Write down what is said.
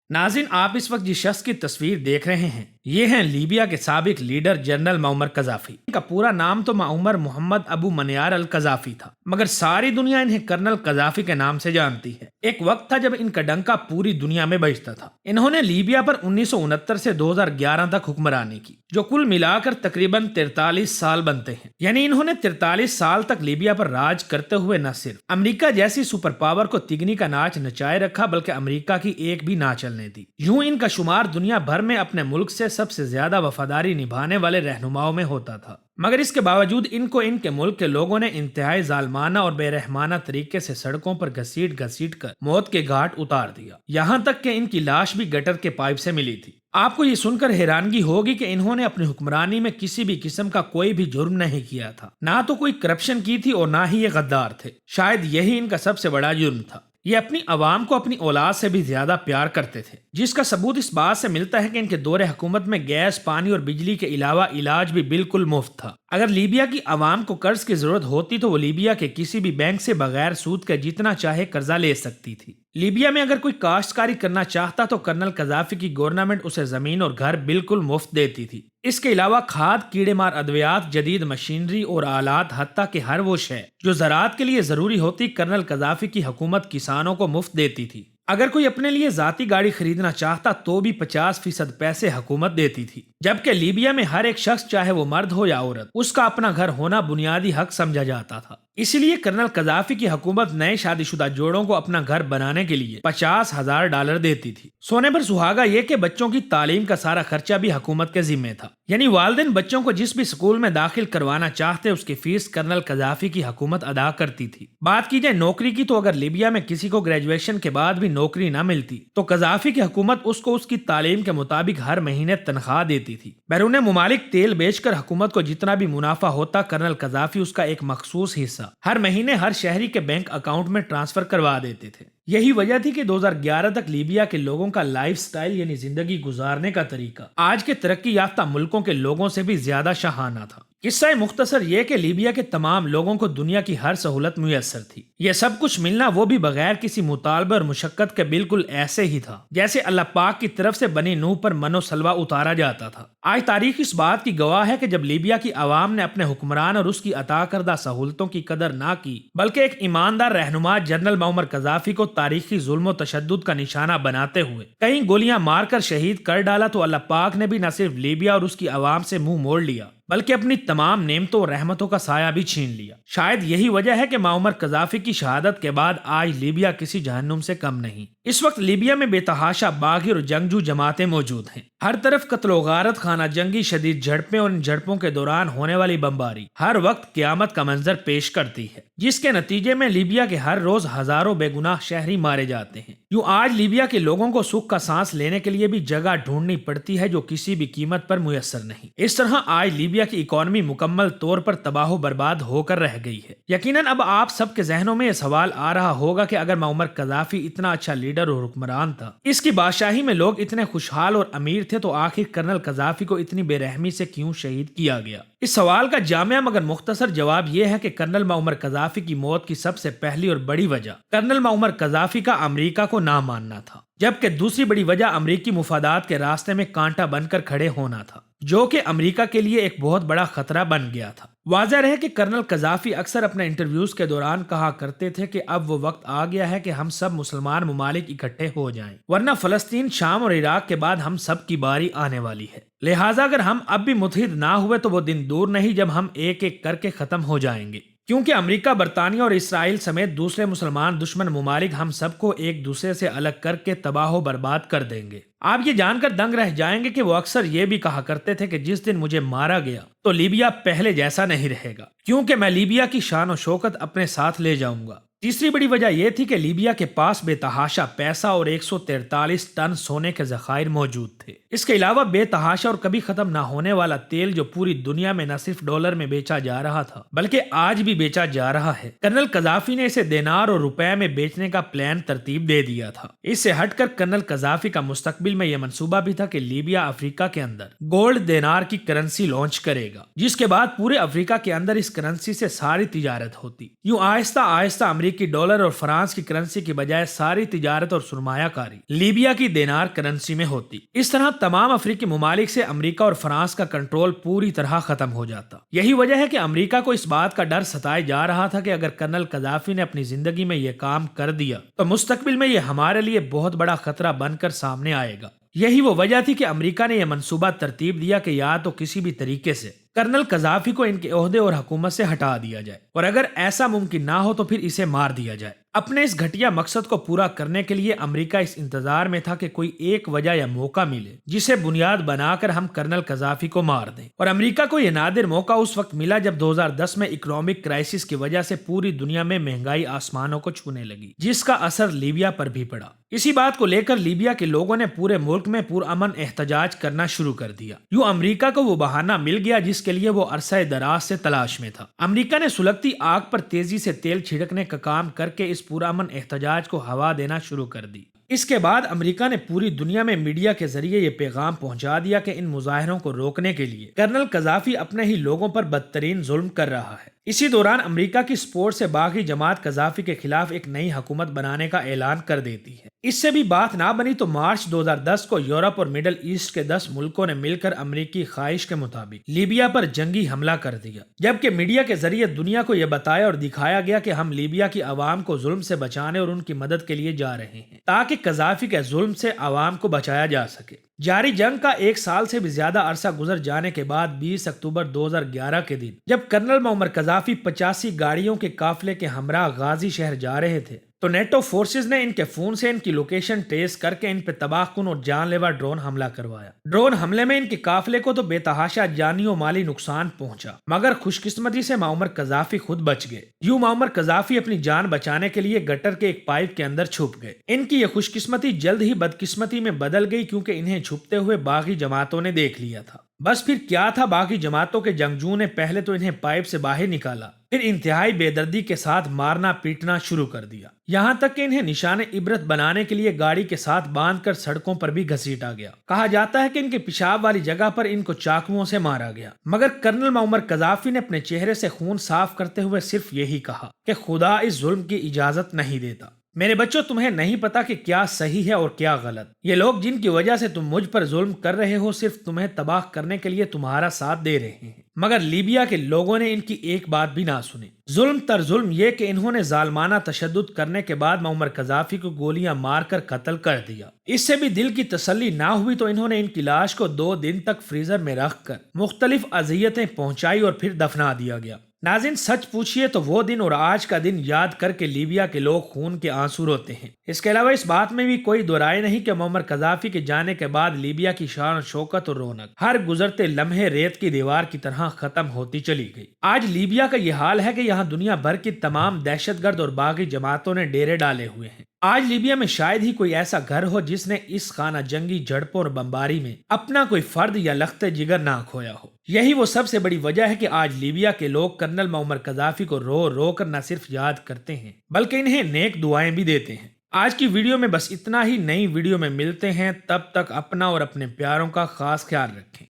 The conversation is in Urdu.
ناظرین، آپ اس وقت جس شخص کی تصویر دیکھ رہے ہیں یہ ہیں لیبیا کے سابق لیڈر جنرل معمر قذافی۔ ان کا پورا نام تو معمر محمد ابو منیار القذافی تھا، مگر ساری دنیا انہیں کرنل قذافی کے نام سے جانتی ہے۔ ایک وقت تھا جب ان کا ڈنکا پوری دنیا میں بجتا تھا۔ انہوں نے لیبیا پر 1969 سے 2011 تک حکمرانی کی، جو کل ملا کر تقریباً 43 سال بنتے ہیں۔ یعنی انہوں نے 43 سال تک لیبیا پر راج کرتے ہوئے نہ صرف امریکہ جیسی سپر پاور کو تگنی کا ناچ نچائے رکھا، بلکہ امریکہ کی ایک بھی نہ چلنے دی۔ یوں ان کا شمار دنیا بھر میں اپنے ملک سے سب سے زیادہ وفاداری نبھانے والے رہنماؤں میں ہوتا تھا، مگر اس کے باوجود ان کو ان کے ملک کے لوگوں نے انتہائی ظالمانہ اور بے رحمانہ طریقے سے سڑکوں پر گھسیٹ کر موت کے گھاٹ اتار دیا، یہاں تک کہ ان کی لاش بھی گٹر کے پائپ سے ملی تھی۔ آپ کو یہ سن کر حیرانگی ہوگی کہ انہوں نے اپنی حکمرانی میں کسی بھی قسم کا کوئی بھی جرم نہیں کیا تھا، نہ تو کوئی کرپشن کی تھی اور نہ ہی یہ غدار تھے۔ شاید یہی ان کا سب سے بڑا جرم تھا۔ یہ اپنی عوام کو اپنی اولاد سے بھی زیادہ پیار کرتے تھے، جس کا ثبوت اس بات سے ملتا ہے کہ ان کے دور حکومت میں گیس، پانی اور بجلی کے علاوہ علاج بھی بالکل مفت تھا۔ اگر لیبیا کی عوام کو قرض کی ضرورت ہوتی تو وہ لیبیا کے کسی بھی بینک سے بغیر سود کے جتنا چاہے قرضہ لے سکتی تھی۔ لیبیا میں اگر کوئی کاشتکاری کرنا چاہتا تو کرنل قذافی کی گورنمنٹ اسے زمین اور گھر بالکل مفت دیتی تھی۔ اس کے علاوہ کھاد، کیڑے مار ادویات، جدید مشینری اور آلات، حتیٰ کہ ہر وہ شے جو زراعت کے لیے ضروری ہوتی، کرنل قذافی کی حکومت کسانوں کو مفت دیتی تھی۔ اگر کوئی اپنے لیے ذاتی گاڑی خریدنا چاہتا تو بھی 50% پیسے حکومت دیتی تھی، جبکہ لیبیا میں ہر ایک شخص، چاہے وہ مرد ہو یا عورت، اس کا اپنا گھر ہونا بنیادی حق سمجھا جاتا تھا۔ اسی لیے کرنل قذافی کی حکومت نئے شادی شدہ جوڑوں کو اپنا گھر بنانے کے لیے $50,000 دیتی تھی۔ سونے پر سہاگا یہ کہ بچوں کی تعلیم کا سارا خرچہ بھی حکومت کے ذمہ تھا، یعنی والدین بچوں کو جس بھی اسکول میں داخل کروانا چاہتے اس کی فیس کرنل قذافی کی حکومت ادا کرتی تھی۔ بات کی جائے نوکری کی تو اگر لیبیا میں کسی کو گریجویشن کے بعد بھی نوکری نہ ملتی تو قذافی کی حکومت اس کو اس کی تعلیم کے مطابق ہر مہینے تنخواہ دیتی تھی۔ بیرون ممالک تیل بیچ کر حکومت کو جتنا بھی منافع ہوتا، کرنل قذافی اس کا ایک مخصوص حصہ ہر مہینے ہر شہری کے بینک اکاؤنٹ میں ٹرانسفر کروا دیتے تھے۔ یہی وجہ تھی کہ 2011 تک لیبیا کے لوگوں کا لائف سٹائل، یعنی زندگی گزارنے کا طریقہ، آج کے ترقی یافتہ ملکوں کے لوگوں سے بھی زیادہ شاہانہ تھا۔ قصہ مختصر یہ کہ لیبیا کے تمام لوگوں کو دنیا کی ہر سہولت میسر تھی۔ یہ سب کچھ ملنا وہ بھی بغیر کسی مطالبہ اور مشقت کے بالکل ایسے ہی تھا جیسے اللہ پاک کی طرف سے بنی نوح پر من و سلوہ اتارا جاتا تھا۔ آج تاریخ اس بات کی گواہ ہے کہ جب لیبیا کی عوام نے اپنے حکمران اور اس کی عطا کردہ سہولتوں کی قدر نہ کی، بلکہ ایک ایماندار رہنما جنرل معمر قذافی کو تاریخی ظلم و تشدد کا نشانہ بناتے ہوئے کئی گولیاں مار کر شہید کر ڈالا، تو اللہ پاک نے بھی نہ صرف لیبیا اور اس کی عوام سے منہ موڑ لیا بلکہ اپنی تمام نعمتوں اور رحمتوں کا سایہ بھی چھین لیا۔ شاید یہی وجہ ہے کہ معمر قذافی کی شہادت کے بعد آج لیبیا کسی جہنم سے کم نہیں۔ اس وقت لیبیا میں بے تحاشا باغی اور جنگجو جماعتیں موجود ہیں۔ ہر طرف قتل و غارت، خانہ جنگی، شدید جھڑپیں اور ان جھڑپوں کے دوران ہونے والی بمباری ہر وقت قیامت کا منظر پیش کرتی ہے، جس کے نتیجے میں لیبیا کے ہر روز ہزاروں بے گناہ شہری مارے جاتے ہیں۔ یوں آج لیبیا کے لوگوں کو سکھ کا سانس لینے کے لیے بھی جگہ ڈھونڈنی پڑتی ہے جو کسی بھی قیمت پر میسر نہیں۔ اس طرح آج لیبیا کی اکانومی مکمل طور پر تباہ و برباد ہو کر رہ گئی ہے۔ یقیناً اب آپ سب کے ذہنوں میں یہ سوال آ رہا ہوگا کہ اگر معمر قذافی اتنا اچھا لیڈر اور حکمران تھا، اس کی بادشاہی میں لوگ اتنے خوشحال اور امیر تھے، تو آخر کرنل قذافی کو اتنی بے رحمی سے کیوں شہید کیا گیا؟ اس سوال کا جامع مگر مختصر جواب یہ ہے کہ کرنل معمر قذافی کی موت کی سب سے پہلی اور بڑی وجہ کرنل معمر قذافی کا امریکہ کو نہ ماننا تھا، جبکہ دوسری بڑی وجہ امریکی مفادات کے راستے میں کانٹا بن کر کھڑے ہونا تھا، جو کہ امریکہ کے لیے ایک بہت بڑا خطرہ بن گیا تھا۔ واضح رہے کہ کرنل قذافی اکثر اپنے انٹرویوز کے دوران کہا کرتے تھے کہ اب وہ وقت آ گیا ہے کہ ہم سب مسلمان ممالک اکٹھے ہو جائیں، ورنہ فلسطین، شام اور عراق کے بعد ہم سب کی باری آنے والی ہے۔ لہٰذا اگر ہم اب بھی متحد نہ ہوئے تو وہ دن دور نہیں جب ہم ایک ایک کر کے ختم ہو جائیں گے، کیونکہ امریکہ، برطانیہ اور اسرائیل سمیت دوسرے مسلمان دشمن ممالک ہم سب کو ایک دوسرے سے الگ کر کے تباہ و برباد کر دیں گے۔ آپ یہ جان کر دنگ رہ جائیں گے کہ وہ اکثر یہ بھی کہا کرتے تھے کہ جس دن مجھے مارا گیا تو لیبیا پہلے جیسا نہیں رہے گا، کیونکہ میں لیبیا کی شان و شوکت اپنے ساتھ لے جاؤں گا۔ تیسری بڑی وجہ یہ تھی کہ لیبیا کے پاس بے تحاشا پیسہ اور 143 ٹن سونے کے ذخائر موجود تھے۔ اس کے علاوہ بے تحاشا اور کبھی ختم نہ ہونے والا تیل جو پوری دنیا میں نہ صرف ڈالر میں بیچا جا رہا تھا بلکہ آج بھی بیچا جا رہا ہے۔ کرنل قذافی نے اسے دینار اور روپے میں بیچنے کا پلان ترتیب دے دیا تھا۔ اس سے ہٹ کر کرنل قذافی کا مستقبل میں یہ منصوبہ بھی تھا کہ لیبیا افریقہ کے اندر گولڈ دینار کی کرنسی لانچ کرے گا، جس کے بعد پورے افریقہ کے اندر اس کرنسی سے ساری تجارت ہوتی۔ یوں آہستہ آہستہ امریکہ امریکی ڈالر اور فرانس کی کرنسی کی بجائے ساری تجارت اور سرمایہ کاری لیبیا کی دینار کرنسی میں ہوتی۔ اس طرح تمام افریقی ممالک سے امریکہ اور فرانس کا کنٹرول پوری طرح ختم ہو جاتا۔ یہی وجہ ہے کہ امریکہ کو اس بات کا ڈر ستائے جا رہا تھا کہ اگر کرنل قذافی نے اپنی زندگی میں یہ کام کر دیا تو مستقبل میں یہ ہمارے لیے بہت بڑا خطرہ بن کر سامنے آئے گا۔ یہی وہ وجہ تھی کہ امریکہ نے یہ منصوبہ ترتیب دیا کہ یا تو کسی بھی طریقے سے کرنل قذافی کو ان کے عہدے اور حکومت سے ہٹا دیا جائے، اور اگر ایسا ممکن نہ ہو تو پھر اسے مار دیا جائے۔ اپنے اس گھٹیا مقصد کو پورا کرنے کے لیے امریکہ اس انتظار میں تھا کہ کوئی ایک وجہ یا موقع ملے جسے بنیاد بنا کر ہم کرنل قذافی کو مار دیں، اور امریکہ کو یہ نادر موقع اس وقت ملا جب 2010 میں اکنامک کرائسس کی وجہ سے پوری دنیا میں مہنگائی آسمانوں کو چھونے لگی، جس کا اثر لیبیا پر بھی پڑا۔ اسی بات کو لے کر لیبیا کے لوگوں نے پورے ملک میں پرامن احتجاج کرنا شروع کر دیا۔ یوں امریکہ کو وہ بہانہ مل گیا جس کے لیے وہ عرصہ دراز سے تلاش میں تھا۔ امریکہ نے سلگتی آگ پر تیزی سے تیل چھڑکنے کا کام کر کے اس پرامن احتجاج کو ہوا دینا شروع کر دی۔ اس کے بعد امریکہ نے پوری دنیا میں میڈیا کے ذریعے یہ پیغام پہنچا دیا کہ ان مظاہروں کو روکنے کے لیے کرنل قذافی اپنے ہی لوگوں پر بدترین ظلم کر رہا ہے۔ اسی دوران امریکہ کی سپورٹ سے باغی جماعت قذافی کے خلاف ایک نئی حکومت بنانے کا اعلان کر دیتی ہے۔ اس سے بھی بات نہ بنی تو مارچ 2010 کو یورپ اور مڈل ایسٹ کے 10 ملکوں نے مل کر امریکی خواہش کے مطابق لیبیا پر جنگی حملہ کر دیا، جبکہ میڈیا کے ذریعے دنیا کو یہ بتایا اور دکھایا گیا کہ ہم لیبیا کی عوام کو ظلم سے بچانے اور ان کی مدد کے لیے جا رہے ہیں تاکہ قذافی کے ظلم سے عوام کو بچایا جا سکے۔ جاری جنگ کا ایک سال سے بھی زیادہ عرصہ گزر جانے کے بعد 20 اکتوبر 2011 کے دن جب کرنل معمر قذافی 85 گاڑیوں کے قافلے کے ہمراہ غازی شہر جا رہے تھے تو نیٹو فورسز نے ان کے فون سے ان کی لوکیشن ٹریس کر کے ان پہ تباہ کن اور جان لیوا ڈرون حملہ کروایا۔ ڈرون حملے میں ان کے قافلے کو تو بے تحاشا جانی و مالی نقصان پہنچا، مگر خوش قسمتی سے معمر قذافی خود بچ گئے۔ یوں معمر قذافی اپنی جان بچانے کے لیے گٹر کے ایک پائپ کے اندر چھپ گئے۔ ان کی یہ خوش قسمتی جلد ہی بدقسمتی میں بدل گئی کیونکہ انہیں چھپتے ہوئے باغی جماعتوں نے دیکھ لیا تھا۔ بس پھر کیا تھا، باغی جماعتوں کے جنگجوؤں نے پہلے تو انہیں پائپ سے باہر نکالا، پھر انتہائی بے دردی کے ساتھ مارنا پیٹنا شروع کر دیا، یہاں تک کہ انہیں نشان عبرت بنانے کے لیے گاڑی کے ساتھ باندھ کر سڑکوں پر بھی گھسیٹا گیا۔ کہا جاتا ہے کہ ان کے پیشاب والی جگہ پر ان کو چاقوؤں سے مارا گیا، مگر کرنل معمر قذافی نے اپنے چہرے سے خون صاف کرتے ہوئے صرف یہی کہا کہ خدا اس ظلم کی اجازت نہیں دیتا۔ میرے بچوں، تمہیں نہیں پتا کہ کیا صحیح ہے اور کیا غلط۔ یہ لوگ جن کی وجہ سے تم مجھ پر ظلم کر رہے ہو صرف تمہیں تباہ کرنے کے لیے تمہارا ساتھ دے رہے ہیں، مگر لیبیا کے لوگوں نے ان کی ایک بات بھی نہ سنی۔ ظلم تر ظلم یہ کہ انہوں نے ظالمانہ تشدد کرنے کے بعد معمر قذافی کو گولیاں مار کر قتل کر دیا۔ اس سے بھی دل کی تسلی نہ ہوئی تو انہوں نے ان کی لاش کو 2 دن تک فریزر میں رکھ کر مختلف اذیتیں پہنچائی اور پھر دفنا دیا گیا۔ ناظرین، سچ پوچھئے تو وہ دن اور آج کا دن یاد کر کے لیبیا کے لوگ خون کے آنسو روتے ہیں۔ اس کے علاوہ اس بات میں بھی کوئی دو رائے نہیں کہ معمر قذافی کے جانے کے بعد لیبیا کی شان و شوکت اور رونق ہر گزرتے لمحے ریت کی دیوار کی طرح ختم ہوتی چلی گئی۔ آج لیبیا کا یہ حال ہے کہ یہاں دنیا بھر کی تمام دہشت گرد اور باغی جماعتوں نے ڈیرے ڈالے ہوئے ہیں۔ آج لیبیا میں شاید ہی کوئی ایسا گھر ہو جس نے اس خانہ جنگی جھڑپوں اور بمباری میں اپنا کوئی فرد یا لخت جگر نہ کھویا ہو۔ یہی وہ سب سے بڑی وجہ ہے کہ آج لیبیا کے لوگ کرنل معمر قذافی کو رو رو کر نہ صرف یاد کرتے ہیں بلکہ انہیں نیک دعائیں بھی دیتے ہیں۔ آج کی ویڈیو میں بس اتنا ہی، نئی ویڈیو میں ملتے ہیں، تب تک اپنا اور اپنے پیاروں کا خاص خیال رکھیں۔